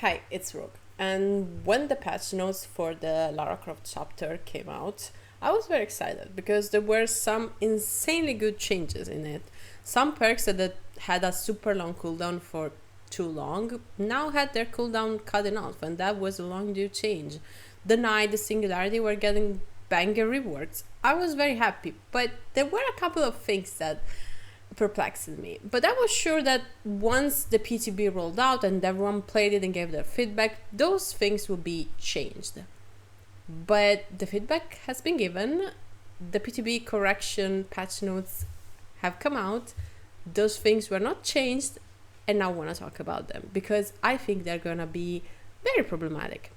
Hi, it's Rogue. And when the patch notes for the Lara Croft chapter came out, I was very excited because there were some insanely good changes in it. Some perks that had a super long cooldown for too long now had their cooldown cut in half, and that was a long due change. The Night, the Singularity were getting banger rewards. I was very happy, but there were a couple of things that perplexing me. But I was sure that once the PTB rolled out and everyone played it and gave their feedback, those things would be changed. But the feedback has been given, the PTB correction patch notes have come out, those things were not changed, and now I want to talk about them because I think they're gonna be very problematic.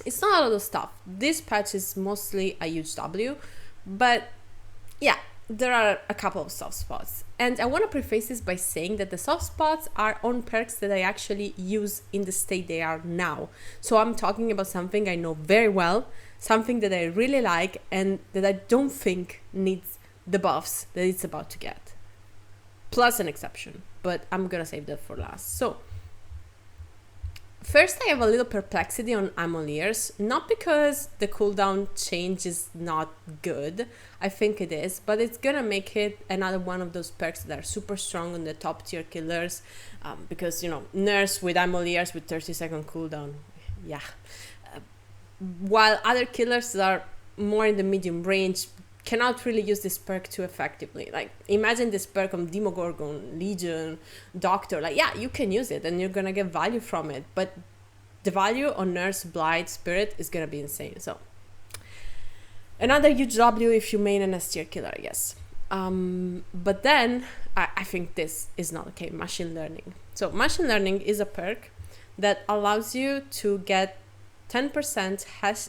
It's not a lot of stuff. This patch is mostly a huge W, but yeah, there are a couple of soft spots. And I want to preface this by saying that the soft spots are on perks that I actually use in the state they are now. So I'm talking about something I know very well, something that I really like, and that I don't think needs the buffs that it's about to get. Plus an exception, but I'm gonna save that for last. So, first, I have a little perplexity on Amoliers, not because the cooldown change is not good, I think it is, but it's gonna make it another one of those perks that are super strong on the top tier killers, because, Nurse with Amoliers with 30-second cooldown, yeah. While other killers that are more in the medium range cannot really use this perk too effectively. Like, imagine this perk on Demogorgon, Legion, Doctor. Like, yeah, you can use it and you're gonna get value from it, but the value on Nurse, Blight, Spirit is gonna be insane. So, another huge W if you main an S tier killer, I guess. But then, I think this is not okay, Machine Learning. So, Machine Learning is a perk that allows you to get 10%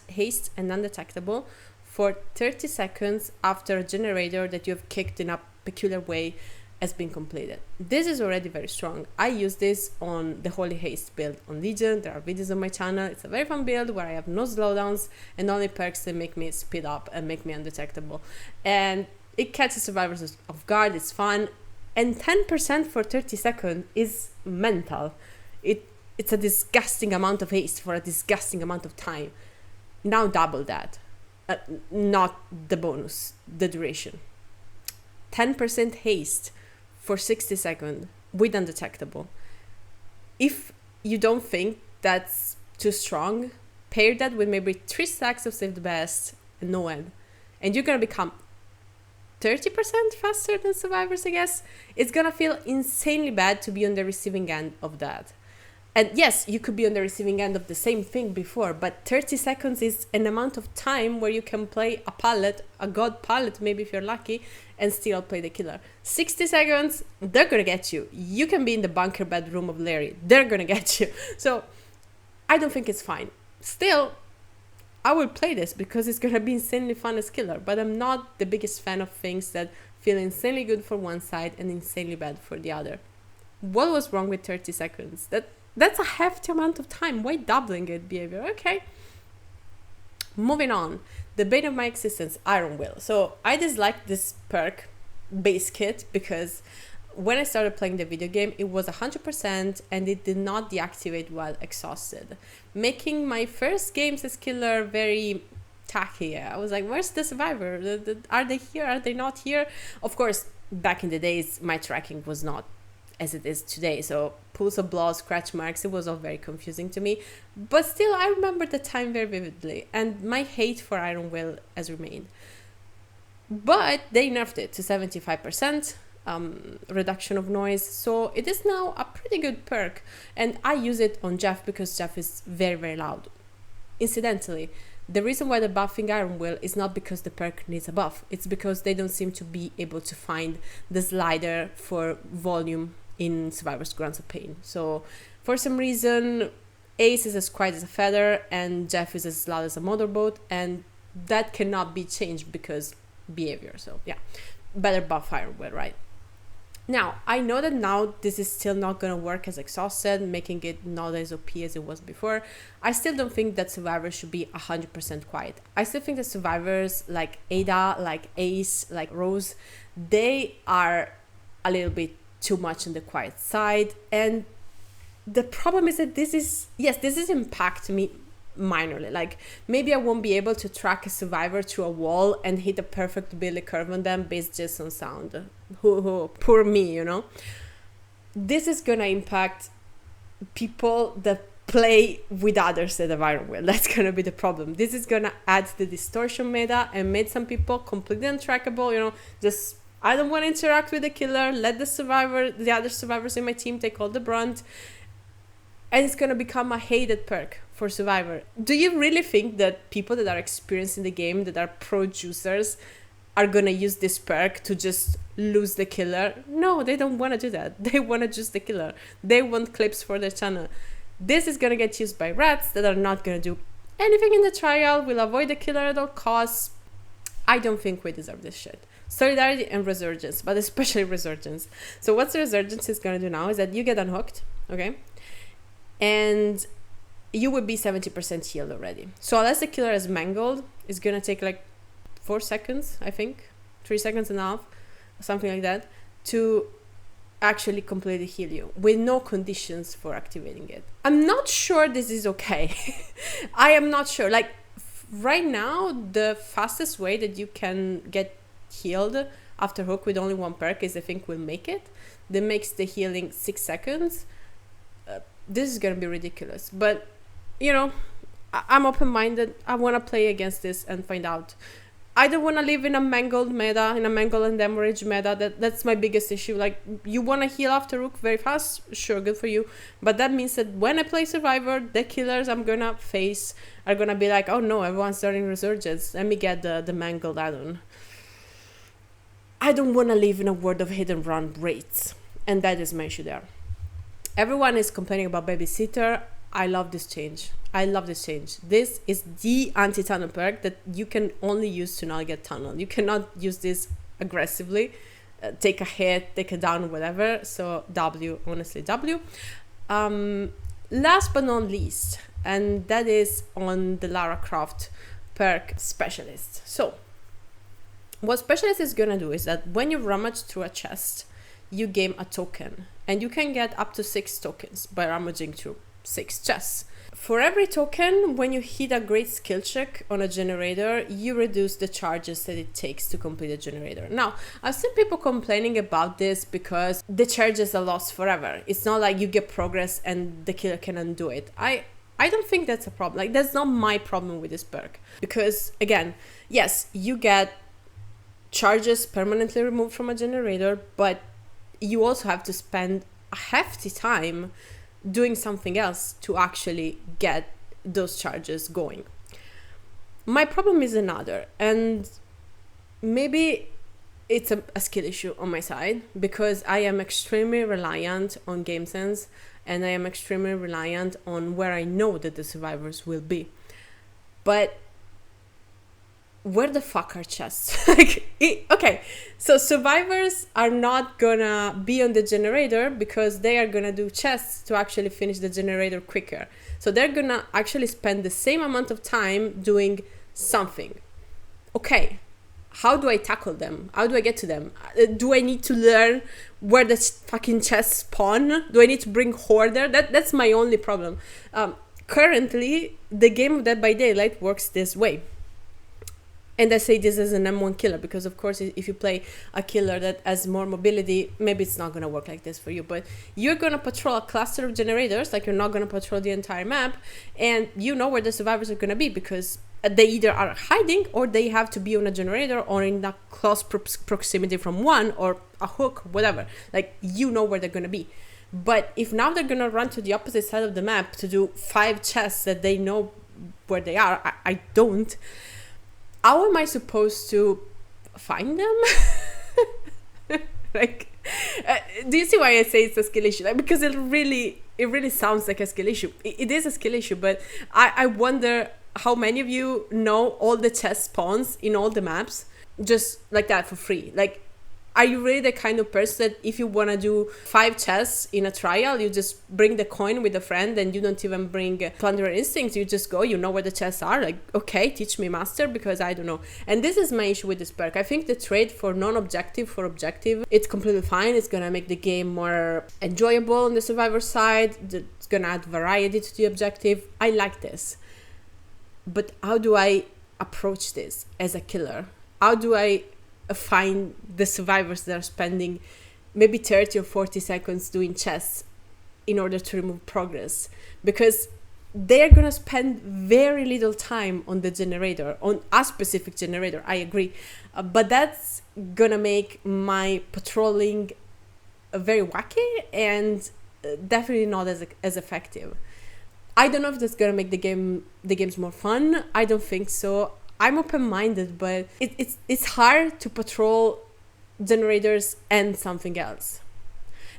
haste and undetectable for 30 seconds after a generator that you have kicked in a peculiar way has been completed. This is already very strong. I use this on the Holy Haste build on Legion. There are videos on my channel. It's a very fun build where I have no slowdowns and only perks that make me speed up and make me undetectable. And it catches survivors off guard, it's fun. And 10% for 30 seconds is mental. It's a disgusting amount of haste for a disgusting amount of time. Now double that. Not the bonus, the duration. 10% haste for 60 seconds with undetectable. If you don't think that's too strong, pair that with maybe 3 stacks of Save the Best and no end. And you're gonna become 30% faster than survivors, I guess. It's gonna feel insanely bad to be on the receiving end of that. And yes, you could be on the receiving end of the same thing before, but 30 seconds is an amount of time where you can play a pallet, a god pallet, maybe if you're lucky, and still play the killer. 60 seconds, they're gonna get you. You can be in the bunker bedroom of Larry. They're gonna get you. So I don't think it's fine. Still, I will play this because it's gonna be insanely fun as killer, but I'm not the biggest fan of things that feel insanely good for one side and insanely bad for the other. What was wrong with 30 seconds? That's a hefty amount of time. Why doubling it, behavior? Okay. Moving on. The bane of my existence, Iron Will. So I disliked this perk base kit because when I started playing the video game, it was 100% and it did not deactivate while exhausted, making my first games as killer very tacky. I was like, where's the survivor? Are they here? Are they not here? Of course, back in the days, my tracking was not as it is today, so pools of blood, scratch marks, it was all very confusing to me, but still I remember the time very vividly, and my hate for Iron Will has remained. But they nerfed it to 75% reduction of noise, so it is now a pretty good perk, and I use it on Jeff because Jeff is very, very loud. Incidentally, the reason why they're buffing Iron Will is not because the perk needs a buff, it's because they don't seem to be able to find the slider for volume in Survivor's Grants of Pain. So for some reason, Ace is as quiet as a feather and Jeff is as loud as a motorboat, and that cannot be changed because behavior. So yeah, better buff Iron Will, right? Now, I know that now this is still not going to work as exhausted, making it not as OP as it was before. I still don't think that survivors should be 100% quiet. I still think that survivors like Ada, like Ace, like Rose, they are a little bit too much on the quiet side, and the problem is that this is impact me minorly. Like maybe I won't be able to track a survivor through a wall and hit a perfect Billy curve on them based just on sound. Poor me, you know. This is gonna impact people that play with others that have Iron Will. That's gonna be the problem. This is gonna add to the distortion meta and make some people completely untrackable, you know, just I don't want to interact with the killer, let the other survivors in my team take all the brunt. And it's gonna become a hated perk for Survivor. Do you really think that people that are experienced in the game, that are pro juicers, are gonna use this perk to just lose the killer? No, they don't want to do that. They want to juice the killer. They want clips for their channel. This is gonna get used by rats that are not gonna do anything in the trial, will avoid the killer at all costs. I don't think we deserve this shit. Solidarity and Resurgence, but especially Resurgence. So what Resurgence is gonna do now is that you get unhooked, okay? And you would be 70% healed already. So unless the killer is mangled, it's gonna take like 4 seconds, I think, 3 seconds and a half, something like that, to actually completely heal you with no conditions for activating it. I'm not sure this is okay. I am not sure. Like right now, the fastest way that you can get healed after hook with only one perk is I think Will Make It. That makes the healing 6 seconds. This is gonna be ridiculous, but you know, I'm open-minded. I want to play against this and find out. I don't want to live in a mangled meta, in a mangled and hemorrhage meta. That's my biggest issue. Like, you want to heal after rook very fast, sure, good for you, but that means that when I play Survivor, the killers I'm gonna face are gonna be like, oh no, everyone's starting Resurgence, let me get the mangled add-on. I don't want to live in a world of hit and run rates, and that is my issue there. Everyone is complaining about babysitter. I love this change. This is the anti-tunnel perk that you can only use to not get tunnel. You cannot use this aggressively. Take a hit, take a down, whatever. So W, honestly W. Last but not least, and that is on the Lara Croft perk Specialist. So what Specialist is gonna do is that when you rummage through a chest, you gain a token, and you can get up to 6 tokens by rummaging through 6 chests. For every token, when you hit a great skill check on a generator, you reduce the charges that it takes to complete a generator. Now, I've seen people complaining about this because the charges are lost forever. It's not like you get progress and the killer can undo it. I don't think that's a problem. Like, that's not my problem with this perk. Because, again, yes, you get charges permanently removed from a generator, but you also have to spend a hefty time doing something else to actually get those charges going. My problem is another, and maybe it's a skill issue on my side, because I am extremely reliant on game sense, and I am extremely reliant on where I know that the survivors will be. But where the fuck are chests? Okay, so survivors are not gonna be on the generator because they are gonna do chests to actually finish the generator quicker. So they're gonna actually spend the same amount of time doing something. Okay, how do I tackle them? How do I get to them? Do I need to learn where the fucking chests spawn? Do I need to bring Hoarder? That's my only problem. Currently, the game of Dead by Daylight works this way. And I say this as an M1 killer because, of course, if you play a killer that has more mobility, maybe it's not going to work like this for you. But you're going to patrol a cluster of generators, like you're not going to patrol the entire map. And you know where the survivors are going to be because they either are hiding or they have to be on a generator or in a close proximity from one or a hook, whatever. Like, you know where they're going to be. But if now they're going to run to the opposite side of the map to do 5 chests that they know where they are, I don't. How am I supposed to find them? Like, do you see why I say it's a skill issue? Like, because it really sounds like a skill issue. It is a skill issue, but I wonder how many of you know all the chest spawns in all the maps just like that for free. Like, Are you really the kind of person that if you want to do 5 chests in a trial, you just bring the coin with a friend and you don't even bring Plunder Instincts? You just go, you know where the chests are. Like, okay, teach me, master, because I don't know. And this is my issue with this perk. I think the trade for non-objective for objective, it's completely fine. It's going to make the game more enjoyable on the survivor side. It's going to add variety to the objective. I like this. But how do I approach this as a killer? How do I find the survivors that are spending maybe 30 or 40 seconds doing chests in order to remove progress? Because they're gonna spend very little time on the generator, on a specific generator, I agree, but that's gonna make my patrolling very wacky and definitely not as effective. I don't know if that's gonna make the games more fun. I don't think so. I'm open-minded, but it's hard to patrol generators and something else.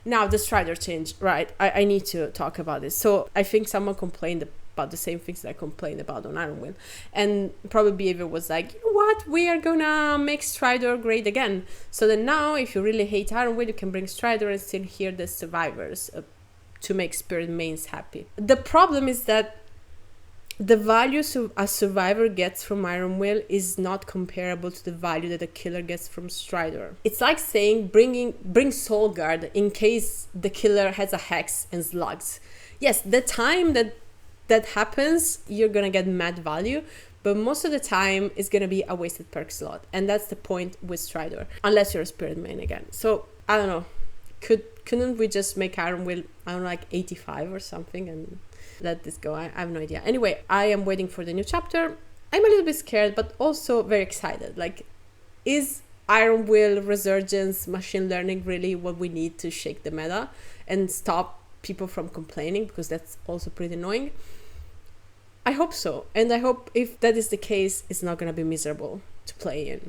Now, the Strider change, right? I need to talk about this. So I think someone complained about the same things that I complained about on Ironwill. And probably Behavior was like, you know what? We are gonna make Strider great again. So then now, if you really hate Ironwill, you can bring Strider and still hear the survivors to make Spirit Mains happy. The problem is that the value a survivor gets from Ironwill is not comparable to the value that a killer gets from Strider. It's like saying bring Soulguard in case the killer has a hex and slugs. Yes, the time that happens, you're gonna get mad value, but most of the time it's gonna be a wasted perk slot, and that's the point with Strider, unless you're a Spirit Main again. So I don't know. Couldn't we just make Ironwill, I don't know, like 85 or something and let this go? I have no idea. Anyway, I am waiting for the new chapter. I'm a little bit scared, but also very excited. Like, is Ironwill, Resurgence, machine learning really what we need to shake the meta and stop people from complaining? Because that's also pretty annoying. I hope so. And I hope if that is the case, it's not going to be miserable to play in.